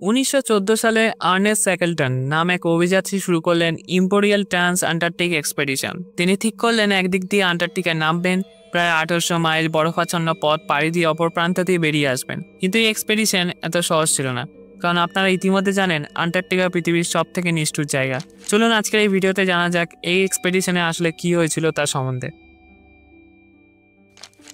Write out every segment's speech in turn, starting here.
1914 সালে আর্নেস্ট স্যাকেলটন নামে এক অভিযাত্রী শুরু করলেন ইম্পেরিয়াল ট্রান্স আন্টার্কটিক এক্সপেডিশন। তিনি ঠিক করলেন একদিক দিয়ে আন্টার্কটিকায় নামবেন, প্রায় 1800 মাইল বরফাচ্ছন্ন পথ পাড়ি দিয়ে অপর প্রান্ত দিয়ে বেরিয়ে আসবেন। কিন্তু এই এক্সপেডিশন এত সহজ ছিল না, কারণ আপনারা ইতিমধ্যে জানেন আন্টার্কটিকা পৃথিবীর সব থেকে নিষ্ঠুর জায়গা। চলুন আজকের এই ভিডিওতে জানা যাক এই এক্সপেডিশনে আসলে কি হয়েছিল তার সম্বন্ধে।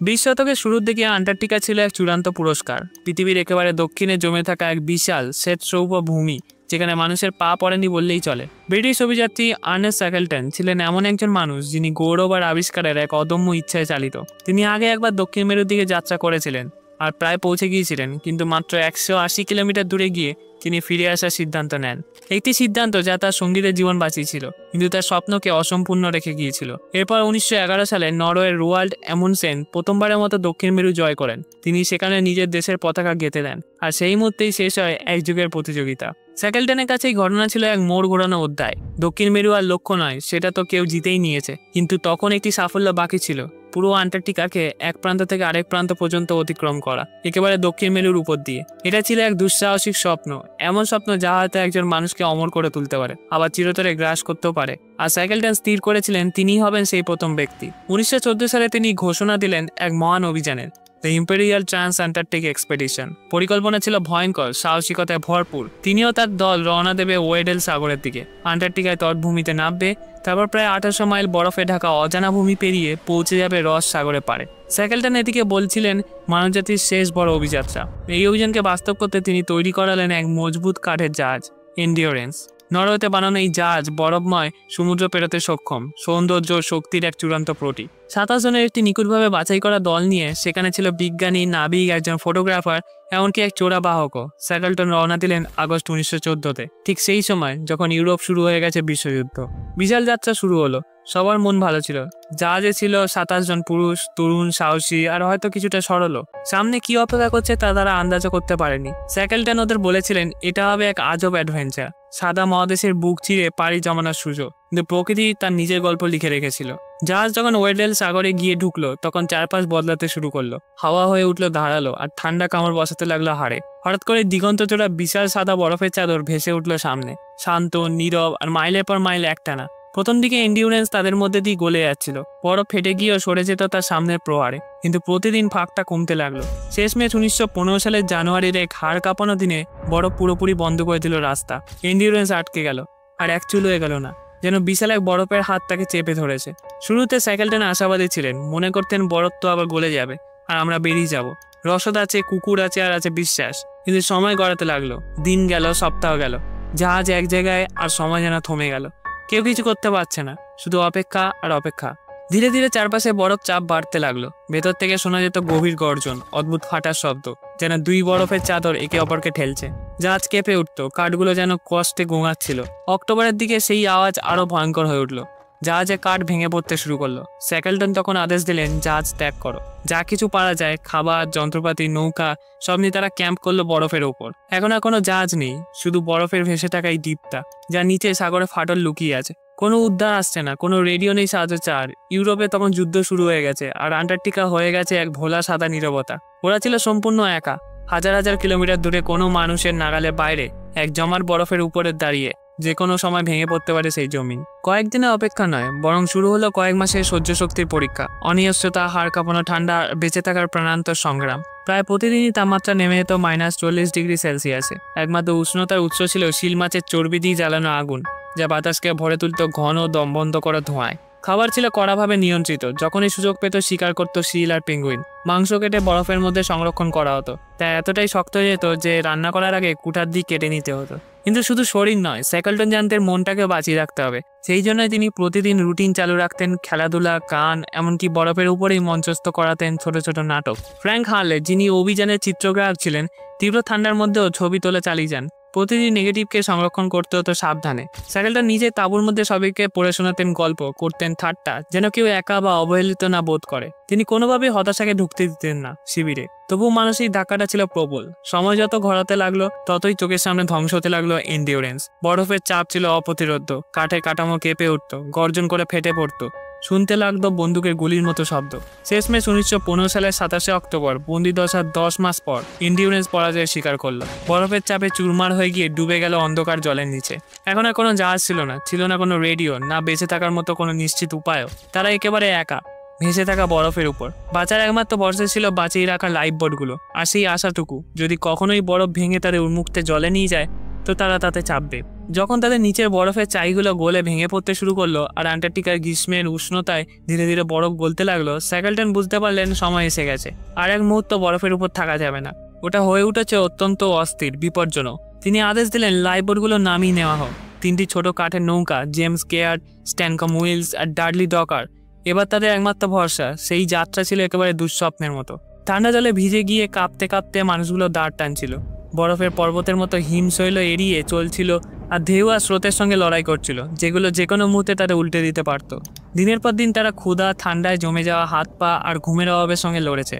20 শতকের শুরুর দিকে আন্টার্কটিকা ছিল এক চূড়ান্ত পুরস্কার, পৃথিবীর একেবারে দক্ষিণে জমে থাকা এক বিশাল শ্বেতসৌভ ভূমি, যেখানে মানুষের পা পড়েনি বললেই চলে। ব্রিটিশ অভিযাত্রী আর্নেস্ট স্যাকেলটন ছিলেন এমন একজন মানুষ যিনি গৌরব আর আবিষ্কারের এক অদম্য ইচ্ছায় চালিত। তিনি আগে একবার দক্ষিণ মেরুর দিকে যাত্রা করেছিলেন আর প্রায় পৌঁছে গিয়েছিলেন, কিন্তু মাত্র 180 কিলোমিটার দূরে গিয়ে তিনি ফিরে আসার সিদ্ধান্ত নেন। একটি সিদ্ধান্ত যা তার সঙ্গীদের জীবন বাঁচিয়েছিল, কিন্তু তার স্বপ্নকে অসম্পূর্ণ রেখে গিয়েছিল। এরপর 1911 সালে নরওয়ের রোয়াল্ড অ্যামুন্ডসেন প্রথমবারের মতো দক্ষিণ মেরু জয় করেন। তিনি সেখানে নিজের দেশের পতাকা গেঁথে দেন, আর সেই মুহূর্তেই শেষ হয় এক যুগের প্রতিযোগিতা। স্যাকেলটনের কাছে এই ঘটনা ছিল এক মোড় ঘোরানো অধ্যায়। দক্ষিণ মেরু আর লক্ষ্য নয়, সেটা তো কেউ জিতেই নিয়েছে, কিন্তু তখন একটি সাফল্য বাকি ছিল, পুরো আন্টার্কটিকাকে এক প্রান্ত থেকে আরেক প্রান্ত পর্যন্ত অতিক্রম করা, একেবারে দক্ষিণ মেরুর উপর দিয়ে। এটা ছিল এক দুঃসাহসিক স্বপ্ন, এমন স্বপ্ন যা হয়তো একজন মানুষকে অমর করে তুলতে পারে, আবার চিরতরে গ্রাস করতেও পারে। আর স্যাকেলটন স্থির করেছিলেন তিনিই হবেন সেই প্রথম ব্যক্তি। 1914 সালে তিনি ঘোষণা দিলেন এক মহান অভিযানের, the imperial trans Antarctic expedition. পরিকল্পনা ছিল ভয়ঙ্কর, সাহসিকতায় ভরপুর। তিনিও তার দল রওনা দেবে ওয়েডেল সাগরের দিকে, আন্টার্কটিকায় তটভূমিতে নামবে, তারপর প্রায় 1800 মাইল বরফে ঢাকা অজানা ভূমি পেরিয়ে পৌঁছে যাবে রস সাগরে পারে। স্যাকেলটন এদিকে বলছিলেন মানবজাতির শেষ বড় অভিযাত্রা। এই অভিযানকে বাস্তব করতে তিনি তৈরি করালেন এক মজবুত কাঠের জাহাজ, এন্ডিওরেন্স। নরওয়েতে বানানো এই জাহাজ বরফময় সমুদ্র পেরোতে সক্ষম, সৌন্দর্য শক্তির এক চূড়ান্ত প্রতীক। 27 জনের একটি নিখুঁতভাবে বাছাই করা দল নিয়ে সেখানে ছিল বিজ্ঞানী, নাবিক, একজন ফটোগ্রাফার, এমনকি এক চোরাবাহকও। স্যাকেলটন রওনা দিলেন আগস্ট 1914-তে, ঠিক সেই সময় যখন ইউরোপ শুরু হয়ে গেছে বিশ্বযুদ্ধ। বিশাল যাত্রা শুরু হলো। সবার মন ভালো ছিল। জাহাজে ছিল 27 জন পুরুষ, তরুণ, সাহসী আর হয়তো কিছুটা সরল। সামনে কি অপেক্ষা করছে তা তারা আন্দাজও করতে পারেনি। স্যাকেলটন ওদের বলেছিলেন এটা হবে এক আজব অ্যাডভেঞ্চার, সাদা মহাদেশের বুক চিরে পাড়ি জমানোর সুযোগ। কিন্তু প্রকৃতি তার নিজের গল্প লিখে রেখেছিল। জাহাজ যখন ওয়েডেল সাগরে গিয়ে ঢুকলো, তখন চারপাশ বদলাতে শুরু করলো। হাওয়া হয়ে উঠলো ধারালো, আর ঠান্ডা কামড় বসাতে লাগলো হাড়ে। হঠাৎ করে দিগন্ত চোরা বিশাল সাদা বরফের চাদর ভেসে উঠলো সামনে, শান্ত, নীরব আর মাইলের পর মাইল একটানা। প্রথম দিকে এন্ডিউরেন্স তাদের মধ্যে দিয়ে গলে যাচ্ছিল, বরফ ফেটে গিয়েও সরে যেত তার সামনের প্রহারে, কিন্তু প্রতিদিন ফাঁকটা কমতে লাগলো। শেষমেশ 1915 সালের জানুয়ারির এক হাড় কাঁপানো দিনে বরফ পুরোপুরি বন্ধ করে দিল রাস্তা। এন্ডিউরেন্স আটকে গেল, আর এক চুল হয়ে গেল না, যেন বিশাল এক বরফের হাত তাকে চেপে ধরেছে। শুরুতে স্যাকেলটন আশাবাদী ছিলেন, মনে করতেন বরফ তো আবার গলে যাবে আর আমরা বেরিয়ে যাব। রসদ আছে, কুকুর আছে, আর আছে বিশ্বাস। কিন্তু সময় গড়াতে লাগলো। দিন গেল, সপ্তাহ গেল, জাহাজ এক জায়গায়, আর সময় যেন থমে গেল। কেউ কিছু করতে পারছে না, শুধু অপেক্ষা আর অপেক্ষা। ধীরে ধীরে চারপাশে বরফ চাপ বাড়তে লাগলো। ভেতর থেকে শোনা যেত গভীর গর্জন, অদ্ভুত ফাটার শব্দ, যেন দুই বরফের চাদর একে অপরকে ঠেলছে। জাহাজ কেঁপে উঠতো, কাঠগুলো যেন কষ্টে গোঙাচ্ছিল। অক্টোবরের দিকে সেই আওয়াজ আরো ভয়ঙ্কর হয়ে উঠলো। জাহাজে কাঠ ভেঙে পড়তে শুরু করলো। স্যাকেলটন তখন আদেশ দিলেন, জাহাজ ত্যাগ করো। যা কিছু পারা যায়, খাবার, যন্ত্রপাতি, নৌকা, সব নিয়ে তারা ক্যাম্প করলো বরফের ওপর। এখন আর কোনো জাহাজ নেই, শুধু বরফের ভেসে থাকা এই দ্বীপটা, যা নিচে সাগরে ফাটল লুকিয়ে আছে। কোনো উদ্ধার আসছে না, কোনো রেডিও নেই সাহায্য চার। ইউরোপে তখন যুদ্ধ শুরু হয়ে গেছে, আর আন্টার্কটিকা হয়ে গেছে এক ভোলা সাদা নীরবতা। ওরা ছিল সম্পূর্ণ একা, হাজার হাজার কিলোমিটার দূরে, কোনো মানুষের নাগালের বাইরে, এক জমাট বরফের উপরে দাঁড়িয়ে। যে কোনো সময় ভেঙে পড়তে পারে সেই জমিন। কয়েকদিনের অপেক্ষা নয়, বরং শুরু হলো কয়েক মাসের সহ্য শক্তির পরীক্ষা। অনিশ্চয়তা, হাড় কাঁপানো ঠান্ডা, বেঁচে থাকার প্রাণান্তর সংগ্রাম। প্রায় প্রতিদিনই তাপমাত্রা নেমে যেত -40 ডিগ্রি সেলসিয়াসে। একমাত্র উষ্ণতার উৎস ছিল শিল মাছের চর্বি দিয়ে জ্বালানো আগুন, যা বাতাসকে ভরে তুলত ঘন দমবন্ধ করা ধোঁয়ায়। খাবার ছিল কড়াভাবে নিয়ন্ত্রিত, যখনই সুযোগ পেত শিকার করতো শিল আর পেঙ্গুইন। মাংস কেটে বরফের মধ্যে সংরক্ষণ করা হতো, তা এতটাই শক্ত হয়ে যেত যে রান্না করার আগে কুঠার দিয়ে কেটে নিতে হতো। কিন্তু শুধু শরীর নয়, স্যাকেলটন জানতেন মনটাকে বাঁচিয়ে রাখতে হবে। সেই জন্যই তিনি প্রতিদিন রুটিন চালু রাখতেন, খেলাধুলা, গান, এমনকি বরফের উপরেই মঞ্চস্থ করাতেন ছোট ছোট নাটক। ফ্র্যাঙ্ক হার্লে, যিনি অভিযানের চিত্রগ্রাহক ছিলেন, তীব্র ঠান্ডার মধ্যেও ছবি তোলা চালিয়ে যান। প্রতিদিন নেগেটিভকে সংরক্ষণ করতে হতো সাবধানে। স্যাকেলটন নিজে তাঁবুর মধ্যে সবাইকে পড়ে শোনাতেন গল্প, করতেন ঠাট্টা, যেন কেউ একা বা অবহেলিত না বোধ করে। তিনি কোনোভাবেই হতাশাকে ঢুকতে দিতেন না শিবিরে। তবুও মানসিক ধাক্কাটা ছিল প্রবল। সময় যত ঘোরাতে লাগলো, ততই চোখের সামনে ধ্বংস হতে লাগলো এন্ডিওরেন্স। বরফের চাপ ছিল অপ্রতিরোধ্য, কাঠের কাঠামো কেঁপে উঠত, গর্জন করে ফেটে পড়তো। শুনতে লাগতো বন্দুকের গুলির মতো শব্দ। শেষমেশ 1915 সালের 27 অক্টোবর বন্দিদশার 10 মাস পর ইন্ডিউরেন্স পরাজয়ের স্বীকার করলো। বরফের চাপে চুরমার হয়ে গিয়ে ডুবে গেল অন্ধকার জলের নিচে। এখন আর কোনো জাহাজ ছিল না কোনো রেডিও, না বেঁচে থাকার মতো কোনো নিশ্চিত উপায়ও। তারা একেবারে একা, ভেসে থাকা বরফের উপর। বাঁচার একমাত্র ভরসা ছিল বাঁচিয়ে রাখা লাইফ বোটগুলো, আর সেই আশাটুকু যদি কখনোই বরফ ভেঙে তাদের উন্মুক্তে জলে নিয়ে যায় তো তারা তাতে চাপবে। যখন তাদের নিচের বরফের চাইগুলো গলে ভেঙে পড়তে শুরু করলো আর অ্যান্টার্কটিকার গ্রীষ্মের উষ্ণতায় ধীরে ধীরে বরফ গলতে লাগলো, স্যাকেলটন বুঝতে পারলেন সময় এসে গেছে। আর এক মুহূর্ত বরফের উপর থাকা যাবে না। ওটা হয়ে উঠেছে অত্যন্ত অস্থির, বিপজ্জনক। তিনি আদেশ দিলেন লাইফবোটগুলো নামিয়ে নেওয়া হোক। 3টি ছোট কাঠের নৌকা, জেমস কেয়ার্ড, স্ট্যানকম উইলস আর ডাডলি ডকার, এবার তাদের একমাত্র ভরসা। সেই যাত্রা ছিল একেবারে দুঃস্বপ্নের মতো। ঠান্ডা জলে ভিজে গিয়ে কাঁপতে কাঁপতে মানুষগুলো দাঁড় টানছিল, বরফের পর্বতের মতো হিমশৈল এড়িয়ে চলছিল আর ঢেউ আর স্রোতের সঙ্গে লড়াই করছিল, যেগুলো যে কোনো মুহূর্তে তাদের উল্টে দিতে পারত। দিনের পর দিন তারা ক্ষুধা, ঠান্ডায় জমে যাওয়া হাত পা আর ঘুমের অভাবের সঙ্গে লড়েছে।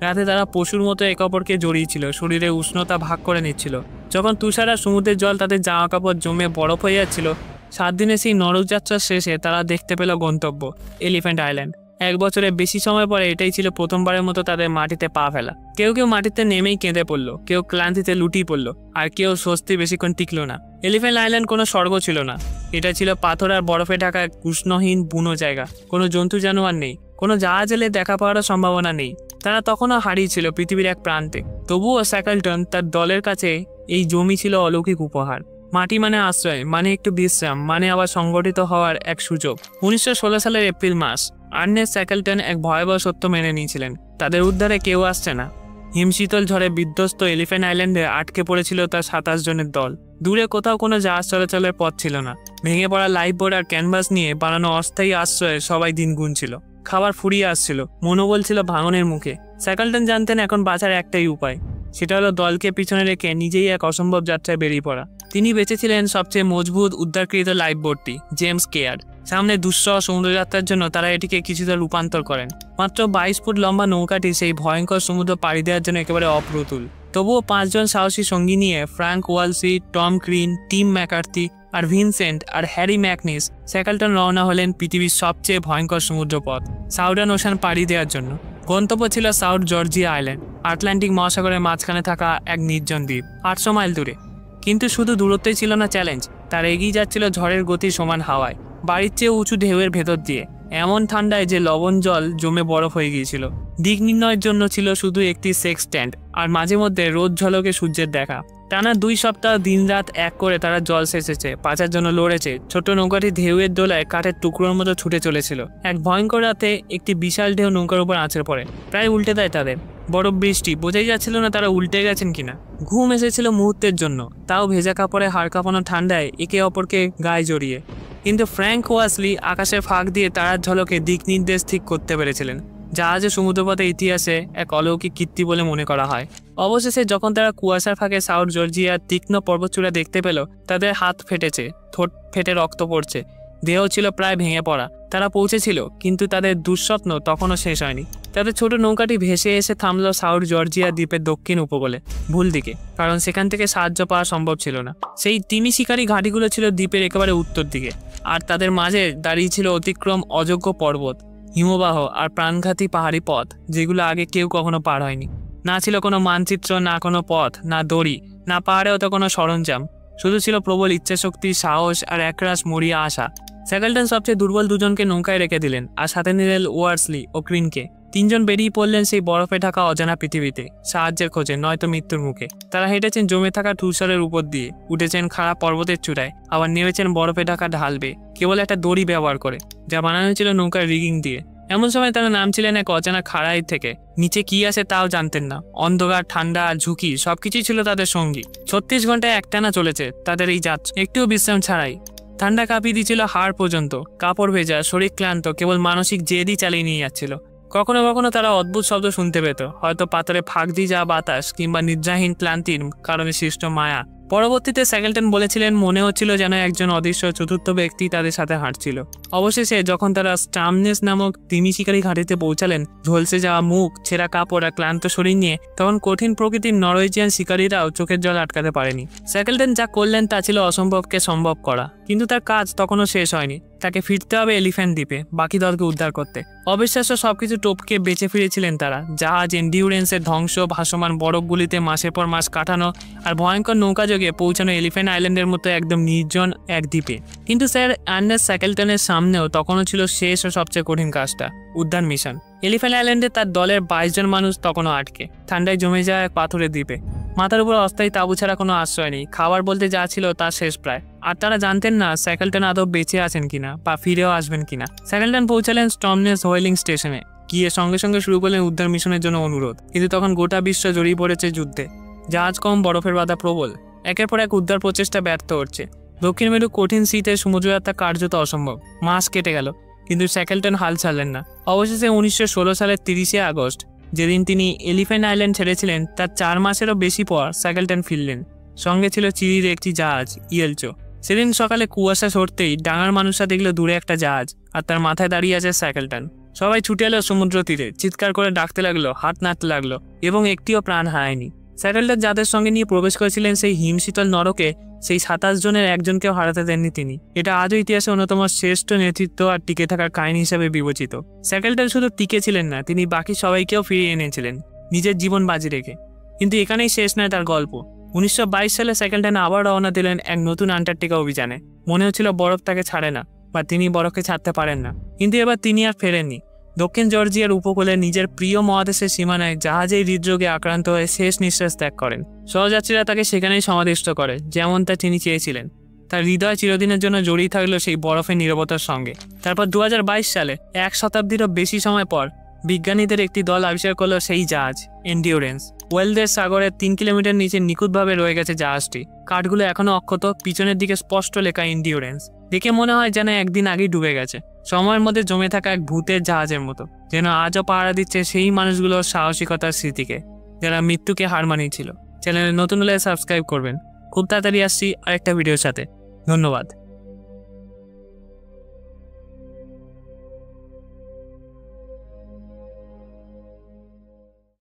রাতে তারা পশুর মতো একে অপরকে জড়িয়েছিল, শরীরে উষ্ণতা ভাগ করে নিচ্ছিল। যখন তুষার আর সমুদ্রের জল তাদের জামা কাপড় জমে বরফ হয়ে যাচ্ছিল, 7 দিনের সেই নরক যাত্রার শেষে তারা দেখতে পেল গন্তব্য এলিফ্যান্ট আইল্যান্ড। 1 বছরের বেশি সময় পরে এটাই ছিল প্রথমবারের মতো তাদের মাটিতে পা ফেলা। কেউ কেউ মাটিতে নেমেই কেঁদে পড়লো, কেউ ক্লান্তিতে লুটিয়ে পড়লো, আর কেউ স্বস্তি বেশিক্ষণ টিকল না। এলিফ্যান্ট আইল্যান্ড কোনো স্বর্গ ছিল না, এটা ছিল পাথর আর বরফে ঢাকা এক উষ্ণহীন বুনো জায়গা। কোনো জন্তু জানোয়ার নেই, কোনো জাহাজ এলে দেখা পাওয়ার সম্ভাবনা নেই। তারা তখনও হারিয়েছিল পৃথিবীর এক প্রান্তে। তবুও স্যাকেলটন তার দলের কাছে এই জমি ছিল অলৌকিক উপহার। মাটি মানে আশ্রয়, মানে একটু বিশ্রাম, মানে আবার সংগঠিত হওয়ার এক সুযোগ। 1916 সালের এপ্রিল মাস। আর্নেস্ট স্যাকেলটন এক ভয়াবহ সত্য মেনে নিয়েছিলেন, তাদের উদ্ধারে কেউ আসছে না। হিমশীতল ঝড়ে বিধ্বস্ত এলিফ্যান্ট আইল্যান্ডে আটকে পড়েছিল তার 27 জনের দল। দূরে কোথাও কোনো জাহাজ চলাচলের পথ ছিল না। ভেঙে পড়া লাইফবোট আর ক্যানভাস নিয়ে বানানো অস্থায়ী আশ্রয়ে সবাই দিন গুনছিল। খাবার ফুরিয়ে আসছিল, মনোবল ছিল ভাঙনের মুখে। স্যাকেলটন জানতেন এখন বাঁচার একটাই উপায়, সেটা হলো দলকে পিছনে রেখে নিজেই এক অসম্ভব যাত্রায় বেরিয়ে পড়া। তিনি বেঁচেছিলেন সবচেয়ে মজবুত উদ্ধারকৃত লাইফবোটটি, জেমস কেয়ার্ড। সামনে দুঃসহ সমুদ্রযাত্রার জন্য তারা এটিকে কিছুটা রূপান্তর করেন। মাত্র 22 ফুট লম্বা নৌকাটি সেই ভয়ঙ্কর সমুদ্র পাড়ি দেওয়ার জন্য একেবারে অপ্রতুল। তবুও 5 জন সাহসী সঙ্গী নিয়ে ফ্র্যাঙ্ক ওয়ালসি, টম ক্রিন, টিম ম্যাকার্থি আর ভিনসেন্ট আর হ্যারি ম্যাকনিস স্যাকেলটন রওনা হলেন পৃথিবীর সবচেয়ে ভয়ঙ্কর সমুদ্রপথ সাউদার্ন ওশান পাড়ি দেওয়ার জন্য। গন্তব্য ছিল সাউথ জর্জিয়া আইল্যান্ড, আটলান্টিক মহাসাগরের মাঝখানে থাকা এক নির্জন দ্বীপ, 800 মাইল দূরে। কিন্তু শুধু দূরত্বই ছিল না চ্যালেঞ্জ, তার এগিয়ে যাচ্ছিল ঝড়ের গতি সমান হাওয়ায়, বাড়ির চেয়ে উঁচু ঢেউয়ের ভেতর দিয়ে, এমন ঠান্ডায় যে লবণ জল জমে বরফ হয়ে গিয়েছিল। দিক নির্ণয়ের জন্য ছিল শুধু একটি সেক্সট্যান্ট আর মাঝে মধ্যে রোদ ঝলকে সূর্যের দেখা। টানা 2 সপ্তাহ দিনরাত এক করে তারা জল সেচেছে, বাঁচার জন্য লড়েছে। ছোট নৌকাটি ঢেউয়ের দোলায় কাঠের টুকরোর মতো ছুটে চলেছিল। এক ভয়ঙ্কর রাতে একটি বিশাল ঢেউ নৌকার উপর আছড়ে পড়ে, প্রায় উল্টে দেয় তাদের। বরফ বৃষ্টি, বোঝাই যাচ্ছিল না তারা উল্টে গেছেন কিনা। ঘুম এসেছিল মুহূর্তের জন্য, তাও ভেজা কাপড়ে হাড় কাঁপানো ঠান্ডায় একে অপরকে গায়ে জড়িয়ে। কিন্তু ফ্র্যাঙ্ক ওয়াসলি আকাশের ফাঁক দিয়ে তারার ঝলকে দিক নির্দেশ ঠিক করতে পেরেছিলেন। জাহাজে সমুদ্রপথে ইতিহাসে এক অলৌকিক কীর্তি বলে মনে করা হয়। অবশেষে যখন তারা কুয়াশার ফাঁকে সাউথ জর্জিয়ার তীক্ষ্ণ পর্বতচূড়া দেখতে পেল, তাদের হাত ফেটেছে, ঠোঁট ফেটে রক্ত পড়ছে, দেহ ছিল প্রায় ভেঙে পড়া। তারা পৌঁছেছিল, কিন্তু তাদের দুঃস্বপ্ন তখনও শেষ হয়নি। তাদের ছোট নৌকাটি ভেসে এসে থামলো সাউথ জর্জিয়া দ্বীপের দক্ষিণ উপকূলে, ভুল দিকে, কারণ সেখান থেকে সাহায্য পাওয়া সম্ভব ছিল না। সেই তিমি শিকারী ঘাঁটিগুলো ছিল দ্বীপের একেবারে উত্তর দিকে, আর তাদের মাঝে দাঁড়িয়ে ছিল অতিক্রম অযোগ্য পর্বত, হিমবাহ আর প্রাণঘাতী পাহাড়ি পথ, যেগুলো আগে কেউ কখনো পার হয়নি। না ছিল কোনো মানচিত্র, না কোনো পথ, না দড়ি, না পাহাড়েও তো কোনো সরঞ্জাম। শুধু ছিল প্রবল ইচ্ছাশক্তি, সাহস আর একরাশ মরিয়া আশা। স্যাকেলটন সবচেয়ে দুর্বল 2 জনকে নৌকায় রেখে দিলেন, আর সাথে নিলেন ওয়ার্সলি ও ক্রিনকে। 3 জন বেরিয়ে পড়লেন সেই বরফে ঢাকা অজানা পৃথিবীতে, সাহায্যের খোঁজে, নয়তো মৃত্যুর মুখে। তারা হেঁটেছেন জমে থাকা তুষারের উপর দিয়ে, উঠেছেন খাড়া পর্বতের চূড়ায়, আবার নেমেছেন বরফে ঢাকা ঢালবে কেবল একটা দড়ি ব্যবহার করে, যা বানানো ছিল নৌকার রিগিং দিয়ে। এমন সময় তারা নামছিলেন এক অজানা খাড়াই থেকে। নিচে কি আছে তাও জানতেন না। অন্ধকার, ঠান্ডা আর ঝুঁকি সবকিছুই ছিল তাদের সঙ্গী। 36 ঘন্টায় একটানা চলেছে তাদের এই যাত্রা, একটুও বিশ্রাম ছাড়াই। ঠান্ডা কাঁপিয়ে দিচ্ছিল হাড় পর্যন্ত, কাপড় ভেজা, শরীর ক্লান্ত, কেবল মানসিক জেদই চালিয়ে নিয়ে যাচ্ছিল। কখনো কখনো তারা অদ্ভুত শব্দ শুনতে পেত, হয়তো পাথরে ফাঁক দিয়ে যাওয়া বাতাস, কিংবা নিদ্রাহীন ক্লান্তির কারণে সৃষ্ট মায়া। পরবর্তীতে স্যাকেলটন বলেছিলেন, মনে হচ্ছিল যেন একজন অদৃশ্য চতুর্থ ব্যক্তি তাদের সাথে হাঁটছিল। অবশেষে যখন তারা স্টামনেস নামক তিমি শিকারী ঘাটিতে পৌঁছালেন, ঝলসে যাওয়া মুখ, ছেঁড়া কাপড় আর ক্লান্ত শরীর নিয়ে, তখন কঠিন প্রকৃতির নরওয়েজিয়ান শিকারীরাও চোখের জল আটকাতে পারেনি। স্যাকেলটন যা করলেন তা ছিল অসম্ভবকে সম্ভব করা, কিন্তু তার কাজ তখনও শেষ হয়নি। তাকে ফিরতে হবে এলিফ্যান্ট দ্বীপে বাকি দলকে উদ্ধার করতে। অবিশ্বাস্য সবকিছু টপকে বেঁচে ফিরেছিলেন তারা। জাহাজ, এন্ডিউরেন্সের ধ্বংস, ভাসমান বরফগুলিতে মাসের পর মাস কাটানো আর ভয়ঙ্কর নৌকাযোগে পৌঁছানো এলিফ্যান্ট আইল্যান্ডের মতো একদম নির্জন এক দ্বীপে। কিন্তু স্যার আর্নেস্ট শ্যাকেলটনের সামনেও তখনও ছিল শেষ ও সবচেয়ে কঠিন কাজটা, উদ্ধার মিশন। এলিফ্যান্ট আইল্যান্ডে তার দলের 22 জন মানুষ তখনও আটকে ঠান্ডায় জমে যায় এক পাথরের দ্বীপে। মাথার উপর অস্থায়ী তাঁবু ছাড়া কোনো আশ্রয় নেই, খাবার বলতে যা ছিল তা শেষ প্রায়। আর তারা জানতেন না শ্যাকেলটন আদৌ বেঁচে আছেন কিনা বা ফিরেও আসবেন কিনা। শ্যাকেলটন পৌঁছালেন স্টর্মনেস হোয়েলিং স্টেশনে, গিয়ে সঙ্গে সঙ্গে শুরু করলেন উদ্ধার মিশনের জন্য অনুরোধ। কিন্তু তখন গোটা বিশ্ব জড়িয়ে পড়েছে যুদ্ধে, জাহাজ কম, বরফের বাধা প্রবল। একের পর এক উদ্ধার প্রচেষ্টা ব্যর্থ হচ্ছে। দক্ষিণ মেরু কঠিন শীতে সমুদ্রযাত্রা কার্যত অসম্ভব। মাস কেটে গেল, কিন্তু শ্যাকেলটন হাল ছাড়লেন না। অবশেষে 1916 সালের 30শে আগস্ট, যেদিন তিনি এলিফ্যান্ট আইল্যান্ড ছেড়েছিলেন, তার 4 মাসেরও বেশি পর শ্যাকেলটন ফিরলেন। সঙ্গে ছিল চিলির একটি জাহাজ, ইয়েলচো। সেদিন সকালে কুয়াশা সরতেই ডাঙার মানুষরা দেখলো দূরে একটা জাহাজ, আর তার মাথায় দাঁড়িয়ে আছে শ্যাকেলটন। সবাই ছুটে এলো সমুদ্র তীরে, চিৎকার করে ডাকতে লাগলো, হাত নাড়তে লাগলো, এবং একটিও প্রাণ হারায়নি। শ্যাকেলটন যাদের সঙ্গে নিয়ে প্রবেশ করেছিলেন সেই হিমশীতল নরকে, সেই 27 জনের একজনকেও হারাতে দেননি তিনি। এটা আজও ইতিহাসে অন্যতম শ্রেষ্ঠ নেতৃত্ব আর টিকে থাকার কাহিনী হিসেবে বিবেচিত। শ্যাকেলটন শুধু টিকে ছিলেন না, তিনি বাকি সবাইকেও ফিরিয়ে এনেছিলেন নিজের জীবন বাজি রেখে। কিন্তু এখানেই শেষ নয় তার গল্প। 1922 সালে শ্যাকেলটন আবার রওনা দিলেন এক নতুন আন্টার্কটিকা অভিযানে। মনে হচ্ছিল বরফ তাকে ছাড়ে না, বা তিনি বরফকে ছাড়তে পারেন না। কিন্তু এবার তিনি আর ফেরেননি। দক্ষিণ জর্জিয়ার উপকূলে নিজের প্রিয় মহাদেশের সীমানায় জাহাজেই হৃদরোগে আক্রান্ত হয়ে শেষ নিঃশ্বাস ত্যাগ করেন। সহযাত্রীরা তাকে সেখানেই সমাধিস্থ করে, যেমনটা তিনি চেয়েছিলেন। তার হৃদয় চিরদিনের জন্য জড়িয়ে থাকলো সেই বরফের নীরবতার সঙ্গে। তারপর 2022 সালে, 1 শতাব্দীরও বেশি সময় পর, বিজ্ঞানীদের একটি দল আবিষ্কার করলো সেই জাহাজ এন্ডিউরেন্স। ওয়েলদের সাগরের 3 কিলোমিটার নিচে নিখুঁতভাবে রয়ে গেছে জাহাজটি। কাঠগুলো এখনো অক্ষত, পিছনের দিকে স্পষ্ট লেখা এন্ডিউরেন্স। দেখে মনে হয় যেন একদিন আগেই ডুবে গেছে, সময়ের মধ্যে জমে থাকা এক ভূতের জাহাজের মতো, যেন আজও পাহারা দিচ্ছে সেই মানুষগুলোর সাহসিকতার স্মৃতিকে, যারা মৃত্যুকে হার মানিয়েছিল। চ্যানেলে নতুন হলে সাবস্ক্রাইব করবেন। খুব তাড়াতাড়ি আসছি আরেকটা ভিডিওর সাথে। ধন্যবাদ।